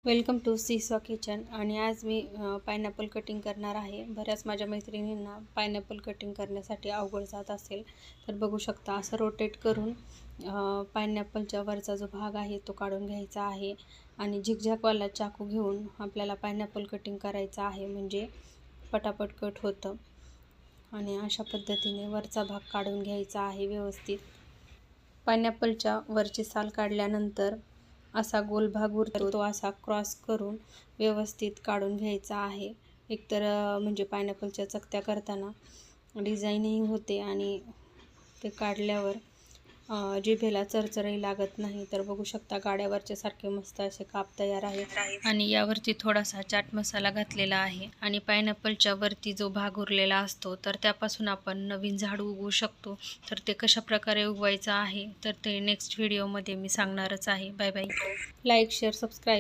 Welcome to seesaw kitchen. आणि आज मी pineapple cutting करणार आहे. बऱ्याच माझ्या मैत्रिणींना पायनॅपल कटिंग करण्यासाठी अवघड जात असेल तर बघू शकता, असं रोटेट करून पायनॅपलच्या वरचा जो भाग आहे तो काढून घ्यायचा आहे आणि झिगझॅगवाला चाकू घेऊन आपल्याला पायनॅपल कटिंग करायचं आहे, म्हणजे पटापट कट होतं. आणि अशा पद्धतीने वरचा भाग काढून घ्यायचा आहे व्यवस्थित. पायनॅपलच्या वरची साल काढल्यानंतर असा गोल भाग उरतो, तो असा क्रॉस करून व्यवस्थित काढून घ्यायचा आहे. एकतर म्हणजे पायनॅपलच्या चकत्या करताना डिझाईनही होते आणि ते काढल्यावर जिभेला चरचरही लागत नाही. तर बघू शकता, गाड्यावरच्या सारखे मस्त असे काप तयार आहेत आणि यावरती थोडासा चाट मसाला घातलेला आहे. आणि पायनॅपलच्या वरती जो भाग उरलेला असतो तर त्यापासून आपण नवीन झाड उगवू शकतो. तर ते कशा प्रकारे उगवायचं आहे तर ते नेक्स्ट व्हिडिओमध्ये मी सांगणारच आहे. Bye bye. Like, share, subscribe.